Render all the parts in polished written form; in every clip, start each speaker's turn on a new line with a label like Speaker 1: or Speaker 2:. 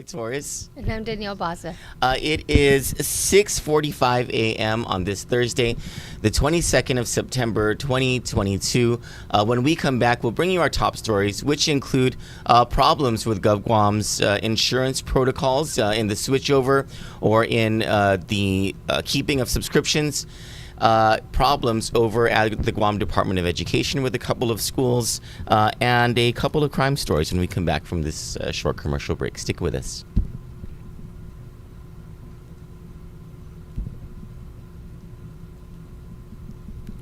Speaker 1: Taurus.
Speaker 2: And I'm Danielle Baza.
Speaker 1: It is 6:45 a.m. on this Thursday, the 22nd of September, 2022. When we come back, we'll bring you our top stories, which include problems with GovGuam's insurance protocols in the switchover or in the keeping of subscriptions. Problems over at the Guam Department of Education with a couple of schools, and a couple of crime stories when we come back from this short commercial break. Stick with us.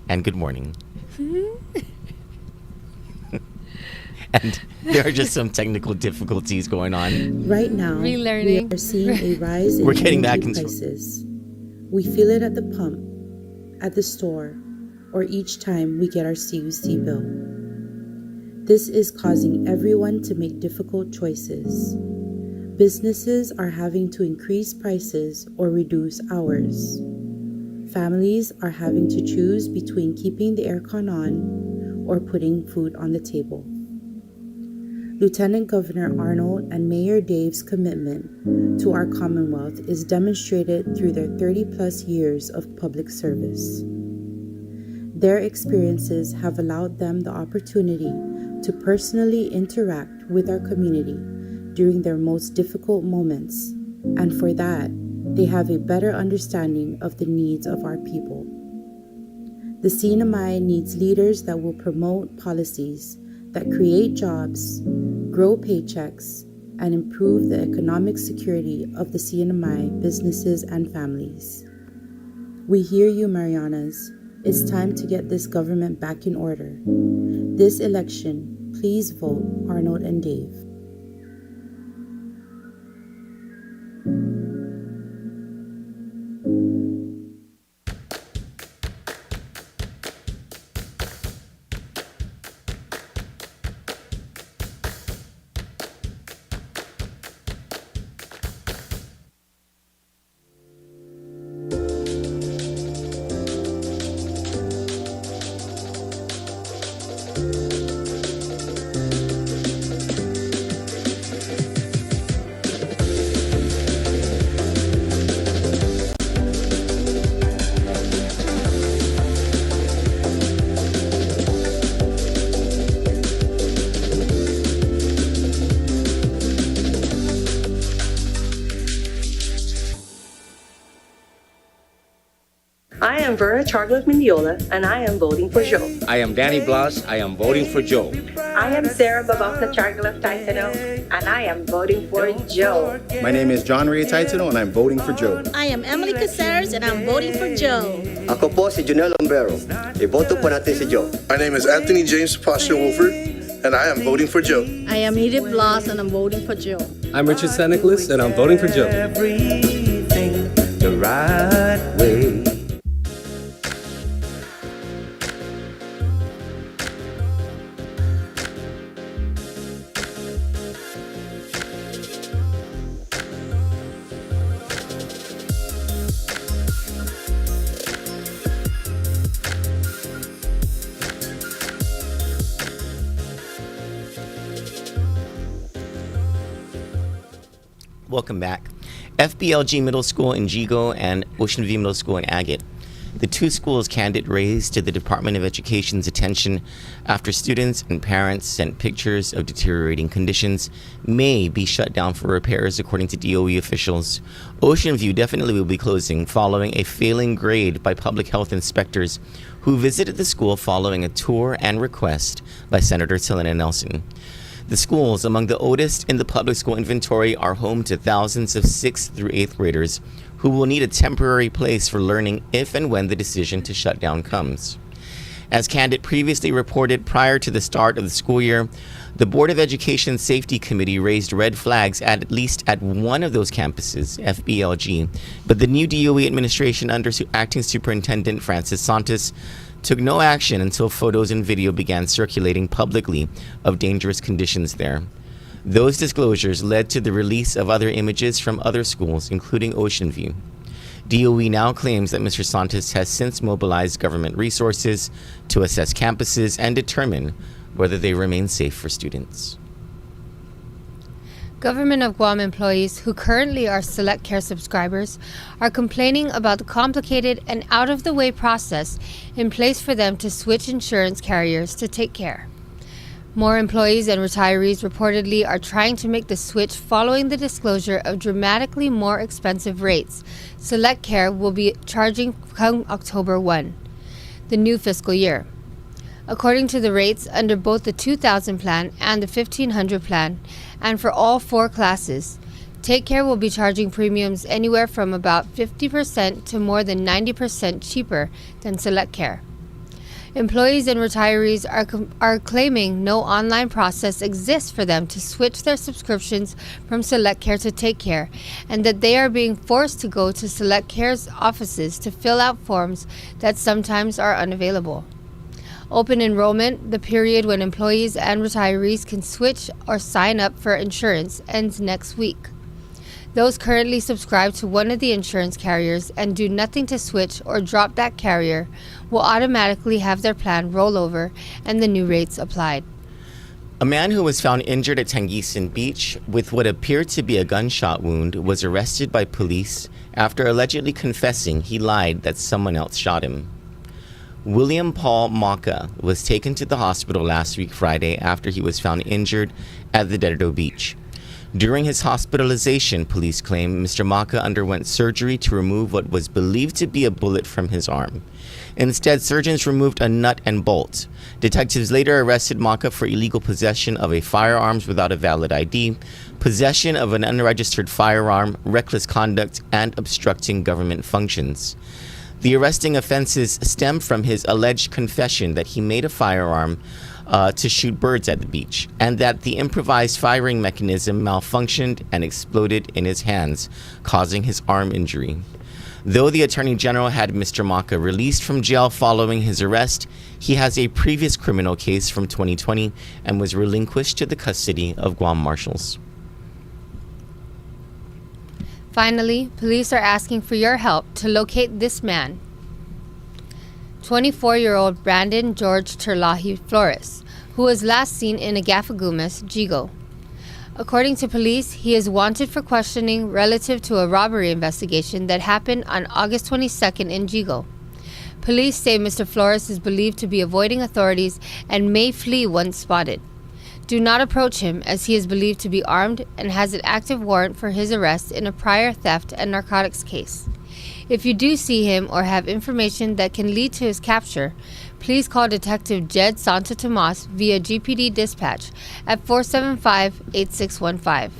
Speaker 1: And good morning. And there are just some technical difficulties going on.
Speaker 3: Right now,
Speaker 2: Relearning.
Speaker 3: we are seeing a rise in
Speaker 1: We're getting back
Speaker 3: energy
Speaker 1: into
Speaker 3: prices. We feel it at the pump, at the store, or each time we get our CUC bill. This is causing everyone to make difficult choices. Businesses are having to increase prices or reduce hours. Families are having to choose between keeping the aircon on or putting food on the table. Lieutenant Governor Arnold and Mayor Dave's commitment to our Commonwealth is demonstrated through their 30-plus years of public service. Their experiences have allowed them the opportunity to personally interact with our community during their most difficult moments, and for that, they have a better understanding of the needs of our people. The CNMI needs leaders that will promote policies that create jobs, grow paychecks, and improve the economic security of the CNMI businesses and families. We hear you, Marianas. It's time to get this government back in order. This election, please vote Arnold and Dave.
Speaker 4: I am Vera Charlotte Mendiola, and I am voting for Joe.
Speaker 5: I am Danny Blas. I am voting for Joe.
Speaker 4: I am Sarah Babasa Charlotte Titano, and I am voting for Joe.
Speaker 6: My name is John Ray Titano, and I'm voting for Joe.
Speaker 7: I am Emily Caceres, and I'm voting for Joe.
Speaker 8: Ako po si Junel Lombero. Iboto po natin si Joe.
Speaker 9: My name is Anthony James Pastor Wolford, and I am voting for Joe.
Speaker 7: I am Edith Blas, and I'm voting for Joe.
Speaker 10: I'm Richard San Nicholas, and I'm voting for Joe.
Speaker 11: Everything the right way.
Speaker 1: Welcome back. FBLG Middle School in Jigo and Ocean View Middle School in Agate. The two schools Kandit raised to the Department of Education's attention after students and parents sent pictures of deteriorating conditions may be shut down for repairs, according to DOE officials. Ocean View definitely will be closing following a failing grade by public health inspectors who visited the school following a tour and request by Senator Selena Nelson. The schools, among the oldest in the public school inventory, are home to thousands of 6th through 8th graders who will need a temporary place for learning if and when the decision to shut down comes. As Kandit previously reported, prior to the start of the school year, the Board of Education Safety Committee raised red flags at least at one of those campuses, FBLG, but the new DOE administration under Acting Superintendent Francis Santos took no action until photos and video began circulating publicly of dangerous conditions there. Those disclosures led to the release of other images from other schools, including Ocean View. DOE now claims that Mr. Santos has since mobilized government resources to assess campuses and determine whether they remain safe for students.
Speaker 2: Government of Guam employees who currently are Select Care subscribers are complaining about the complicated and out-of-the-way process in place for them to switch insurance carriers to Take Care. More employees and retirees reportedly are trying to make the switch following the disclosure of dramatically more expensive rates Select Care will be charging come October 1, the new fiscal year. According to the rates under both the 2000 plan and the 1500 plan, and for all 4 classes, Take Care will be charging premiums anywhere from about 50% to more than 90% cheaper than Select Care. Employees and retirees are claiming no online process exists for them to switch their subscriptions from Select Care to Take Care, and that they are being forced to go to Select Care's offices to fill out forms that sometimes are unavailable. Open enrollment, the period when employees and retirees can switch or sign up for insurance, ends next week. Those currently subscribe to one of the insurance carriers and do nothing to switch or drop that carrier will automatically have their plan roll over and the new rates applied.
Speaker 1: A man who was found injured at Tangisan Beach with what appeared to be a gunshot wound was arrested by police after allegedly confessing he lied that someone else shot him. William Paul Maka was taken to the hospital last week Friday after he was found injured at the Dedo Beach. During his hospitalization, police claim Mr. Maka underwent surgery to remove what was believed to be a bullet from his arm. Instead, surgeons removed a nut and bolt. Detectives later arrested Maka for illegal possession of a firearms without a valid ID, possession of an unregistered firearm, reckless conduct, and obstructing government functions. The arresting offenses stem from his alleged confession that he made a firearm to shoot birds at the beach, and that the improvised firing mechanism malfunctioned and exploded in his hands, causing his arm injury. Though the Attorney General had Mr. Maka released from jail following his arrest, he has a previous criminal case from 2020 and was relinquished to the custody of Guam Marshals.
Speaker 2: Finally, police are asking for your help to locate this man. 24-year-old Brandon George Terlahi Flores, who was last seen in Agafagumas, Jigo. According to police, he is wanted for questioning relative to a robbery investigation that happened on August 22nd in Jigo. Police say Mr. Flores is believed to be avoiding authorities and may flee once spotted. Do not approach him, as he is believed to be armed and has an active warrant for his arrest in a prior theft and narcotics case. If you do see him or have information that can lead to his capture, please call Detective Jed Santo Tomas via GPD dispatch at 475-8615.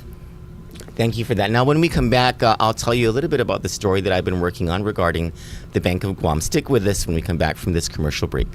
Speaker 1: Thank you for that. Now, when we come back, I'll tell you a little bit about the story that I've been working on regarding the Bank of Guam. Stick with us when we come back from this commercial break.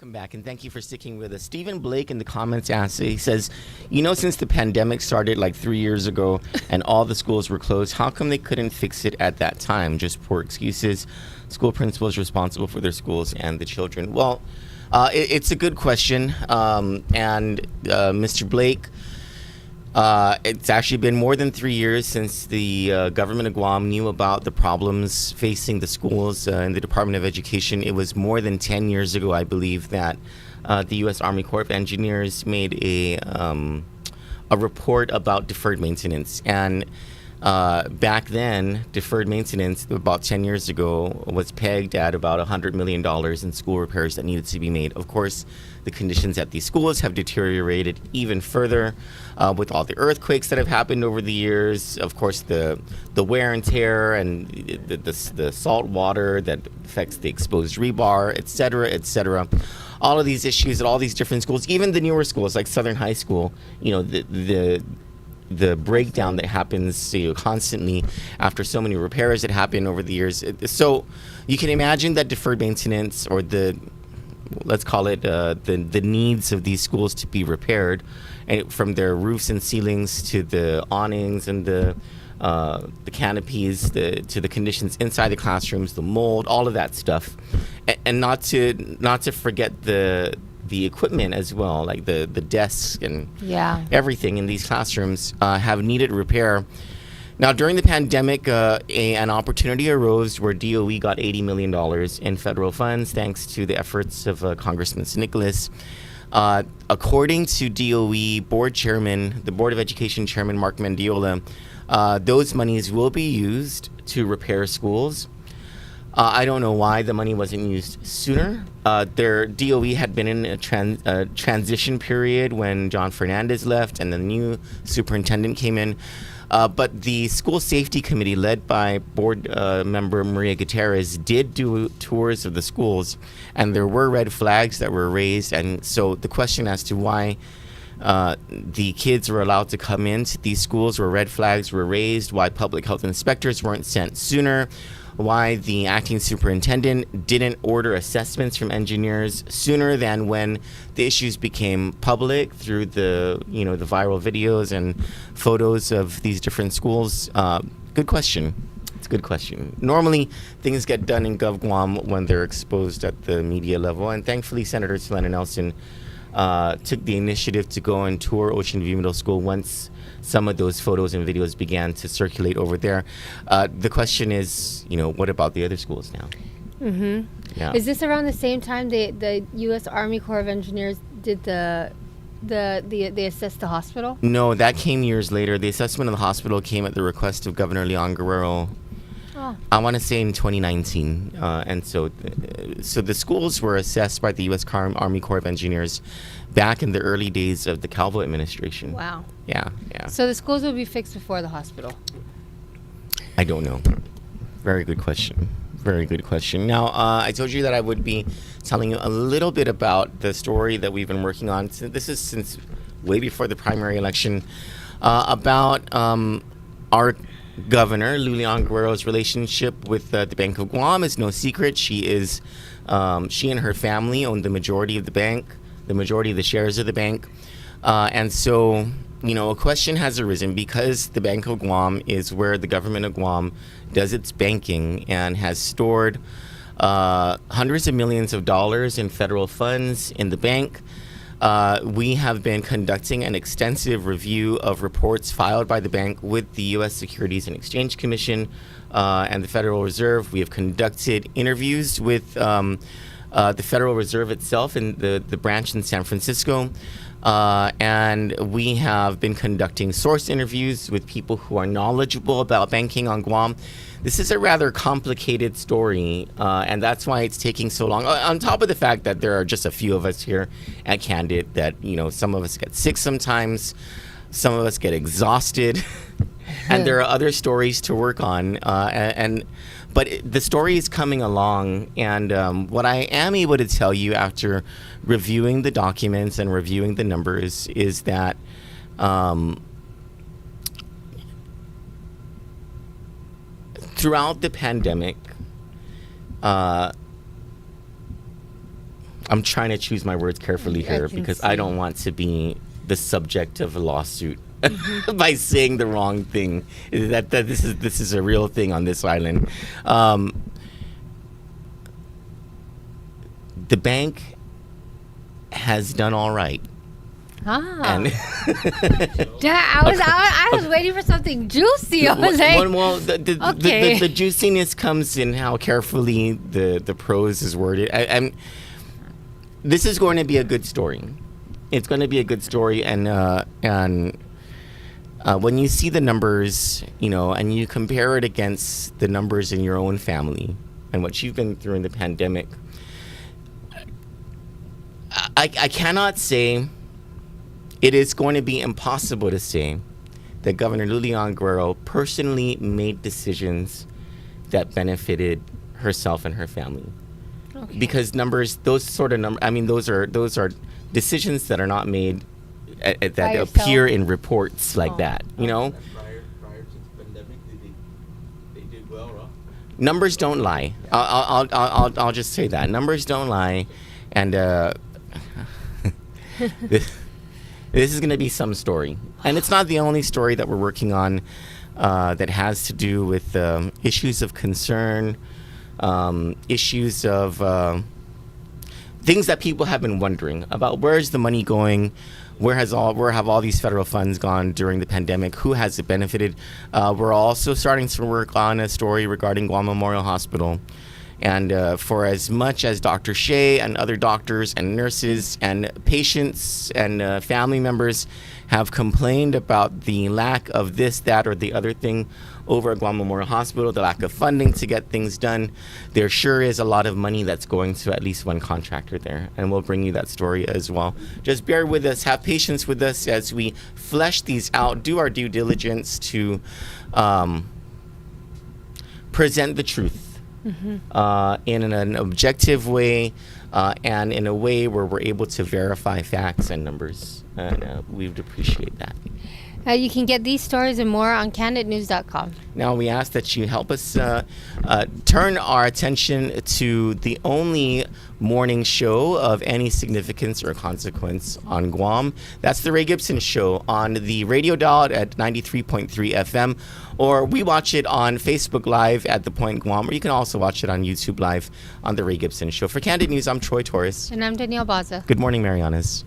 Speaker 1: Welcome back, and thank you for sticking with us. Stephen Blake in the comments asked, he says, since the pandemic started like 3 years ago and all the schools were closed, how come they couldn't fix it at that time? Just poor excuses. School principals responsible for their schools and the children. Well, it's a good question, and Mr. Blake, it's actually been more than 3 years since the government of Guam knew about the problems facing the schools in the Department of Education. It was more than 10 years ago, I believe, that the U.S. Army Corps of Engineers made a report about deferred maintenance. And back then, deferred maintenance, about 10 years ago, was pegged at about $100 million in school repairs that needed to be made. Of course, the conditions at these schools have deteriorated even further with all the earthquakes that have happened over the years. Of course, the wear and tear and the salt water that affects the exposed rebar, et cetera, et cetera. All of these issues at all these different schools, even the newer schools like Southern High School, the breakdown that happens constantly after so many repairs that happen over the years. So you can imagine that deferred maintenance, or let's call it the needs of these schools to be repaired, and from their roofs and ceilings to the awnings and the canopies, to the conditions inside the classrooms, the mold, all of that stuff, and not to forget the equipment as well, like the desks and everything in these classrooms have needed repair. Now, during the pandemic, an opportunity arose where DOE got $80 million in federal funds thanks to the efforts of Congressman Nicholas. According to DOE board chairman, the Board of Education chairman, Mark Mendiola, those monies will be used to repair schools. I don't know why the money wasn't used sooner. Their DOE had been in a transition period when John Fernandez left and the new superintendent came in. But the School Safety Committee, led by board member Maria Gutierrez, did do tours of the schools, and there were red flags that were raised. And so the question as to why the kids were allowed to come into these schools where red flags were raised, why public health inspectors weren't sent sooner, why the acting superintendent didn't order assessments from engineers sooner than when the issues became public through the viral videos and photos of these different schools. Good question. It's a good question. Normally, things get done in GovGuam when they're exposed at the media level, and thankfully, Senator Selena Nelson took the initiative to go and tour Ocean View Middle School once some of those photos and videos began to circulate over there. The question is, what about the other schools now?
Speaker 2: Mm-hmm.
Speaker 1: Yeah.
Speaker 2: Is this around the same time the U.S. Army Corps of Engineers did they assessed the hospital?
Speaker 1: No, that came years later. The assessment of the hospital came at the request of Governor Leon Guerrero.
Speaker 2: Oh.
Speaker 1: I want to say in 2019, and so the schools were assessed by the U.S. Army Corps of Engineers back in the early days of the Calvo administration.
Speaker 2: Wow.
Speaker 1: Yeah.
Speaker 2: So the schools will be fixed before the hospital?
Speaker 1: I don't know. Very good question. Now, I told you that I would be telling you a little bit about the story that we've been working on. This is since way before the primary election, about our Governor Lulian Guerrero's relationship with the Bank of Guam. Is no secret. She and her family own the majority of the bank, the majority of the shares of the bank, and so a question has arisen because the Bank of Guam is where the government of Guam does its banking and has stored hundreds of millions of dollars in federal funds in the bank. We have been conducting an extensive review of reports filed by the bank with the U.S. Securities and Exchange Commission and the Federal Reserve. We have conducted interviews with the Federal Reserve itself in the branch in San Francisco. And we have been conducting source interviews with people who are knowledgeable about banking on Guam. This is a rather complicated story, and that's why it's taking so long. On top of the fact that there are just a few of us here at Kandit, that some of us get sick sometimes, some of us get exhausted, and there are other stories to work on. But the story is coming along, and what I am able to tell you after reviewing the documents and reviewing the numbers is that throughout the pandemic, I I'm trying to choose my words carefully here because I don't want to be the subject of a lawsuit by saying the wrong thing. That this is a real thing on this island. The bank has done all right. And
Speaker 2: I was waiting for something juicy. I was
Speaker 1: the juiciness comes in how carefully the prose is worded. This is going to be a good story. It's going to be a good story, and when you see the numbers, and you compare it against the numbers in your own family and what you've been through in the pandemic, I cannot say. It is going to be impossible to say that Governor Lilian Guerrero personally made decisions that benefited herself and her family. Okay. Because those are decisions that are not made that appear in reports like that. Prior to the pandemic, they did well, right? Numbers don't lie. I'll just say that numbers don't lie, and this is going to be some story. And it's not the only story that we're working on that has to do with issues of concern, issues of things that people have been wondering about. Where's the money going? Where have all these federal funds gone during the pandemic? Who has it benefited? We're also starting to work on a story regarding Guam Memorial Hospital. And for as much as Dr. Shea and other doctors and nurses and patients and family members have complained about the lack of this, that, or the other thing over at Guam Memorial Hospital, the lack of funding to get things done, there sure is a lot of money that's going to at least one contractor there. And we'll bring you that story as well. Just bear with us, have patience with us as we flesh these out, do our due diligence to present the truth. Mm-hmm. In an objective way and in a way where we're able to verify facts and numbers. And we would appreciate that.
Speaker 2: You can get these stories and more on kanditnews.com.
Speaker 1: Now we ask that you help us turn our attention to the only morning show of any significance or consequence on Guam. That's the Ray Gibson Show on the radio dial at 93.3 FM, or we watch it on Facebook Live at The Point Guam, or you can also watch it on YouTube Live on the Ray Gibson Show. For Kandit News, I'm Troy Torres.
Speaker 2: And I'm Danielle Baza.
Speaker 1: Good morning, Marianas.